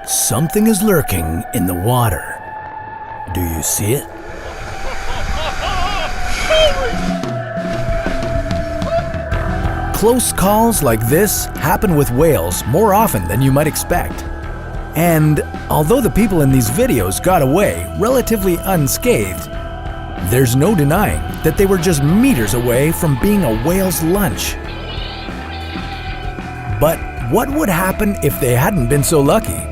Something is lurking in the water. Do you see it? Close calls like this happen with whales more often than you might expect. And although the people in these videos got away relatively unscathed, there's no denying that they were just meters away from being a whale's lunch. But what would happen if they hadn't been so lucky?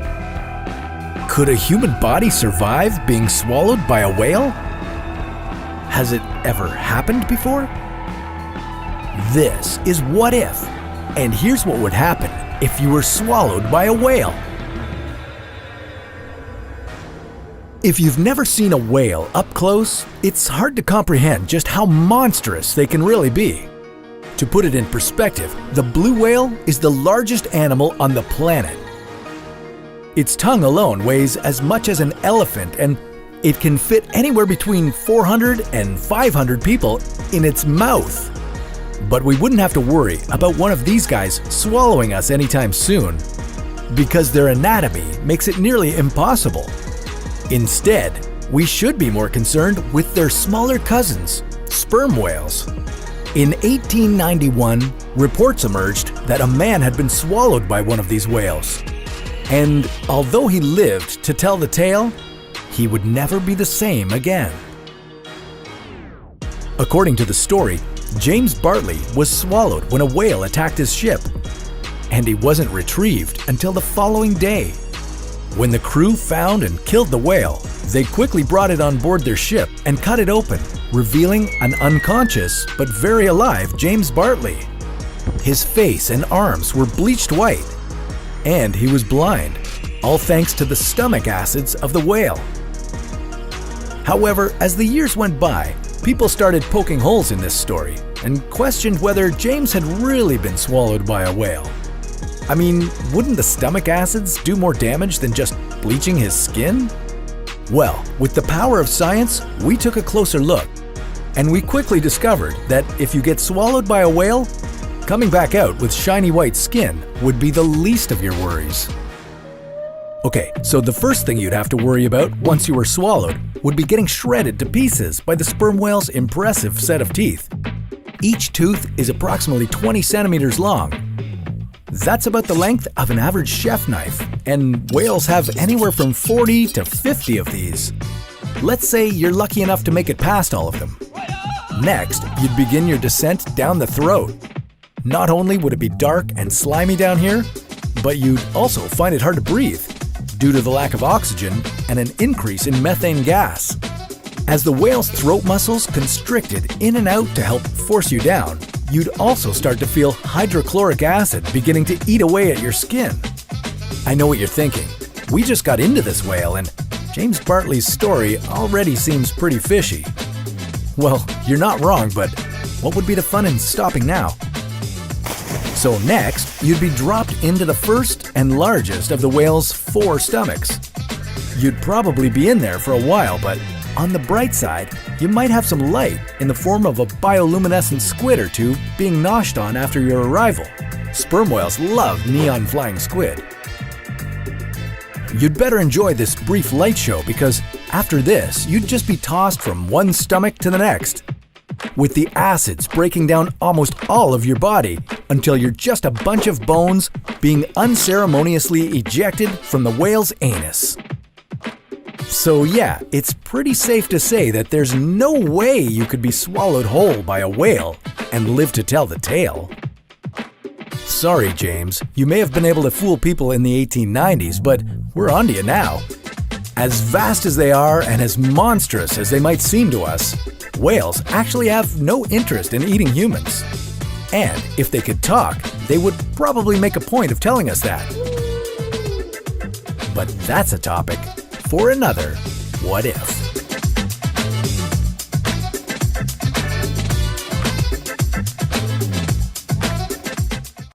Could a human body survive being swallowed by a whale? Has it ever happened before? This is What If, and here's what would happen if you were swallowed by a whale. If you've never seen a whale up close, it's hard to comprehend just how monstrous they can really be. To put it in perspective, the blue whale is the largest animal on the planet. Its tongue alone weighs as much as an elephant, and it can fit anywhere between 400 and 500 people in its mouth. But we wouldn't have to worry about one of these guys swallowing us anytime soon, because their anatomy makes it nearly impossible. Instead, we should be more concerned with their smaller cousins, sperm whales. In 1891, reports emerged that a man had been swallowed by one of these whales. And although he lived to tell the tale, he would never be the same again. According to the story, James Bartley was swallowed when a whale attacked his ship, and he wasn't retrieved until the following day. When the crew found and killed the whale, they quickly brought it on board their ship and cut it open, revealing an unconscious but very alive James Bartley. His face and arms were bleached white, and he was blind, all thanks to the stomach acids of the whale. However, as the years went by, people started poking holes in this story and questioned whether James had really been swallowed by a whale. I mean, wouldn't the stomach acids do more damage than just bleaching his skin? Well, with the power of science, we took a closer look, and we quickly discovered that if you get swallowed by a whale, coming back out with shiny white skin would be the least of your worries. Okay, so the first thing you'd have to worry about once you were swallowed would be getting shredded to pieces by the sperm whale's impressive set of teeth. Each tooth is approximately 20 centimeters long. That's about the length of an average chef knife, and whales have anywhere from 40 to 50 of these. Let's say you're lucky enough to make it past all of them. Next, you'd begin your descent down the throat. Not only would it be dark and slimy down here, but you'd also find it hard to breathe due to the lack of oxygen and an increase in methane gas. As the whale's throat muscles constricted in and out to help force you down, you'd also start to feel hydrochloric acid beginning to eat away at your skin. I know what you're thinking. We just got into this whale and James Bartley's story already seems pretty fishy. Well, you're not wrong, but what would be the fun in stopping now? So next, you'd be dropped into the first and largest of the whale's 4 stomachs. You'd probably be in there for a while, but on the bright side, you might have some light in the form of a bioluminescent squid or two being noshed on after your arrival. Sperm whales love neon flying squid. You'd better enjoy this brief light show because after this, you'd just be tossed from one stomach to the next, with the acids breaking down almost all of your body until you're just a bunch of bones being unceremoniously ejected from the whale's anus. So yeah, it's pretty safe to say that there's no way you could be swallowed whole by a whale and live to tell the tale. Sorry, James, you may have been able to fool people in the 1890s, but we're on to you now. As vast as they are and as monstrous as they might seem to us, whales actually have no interest in eating humans. And if they could talk, they would probably make a point of telling us that. But that's a topic for another What If.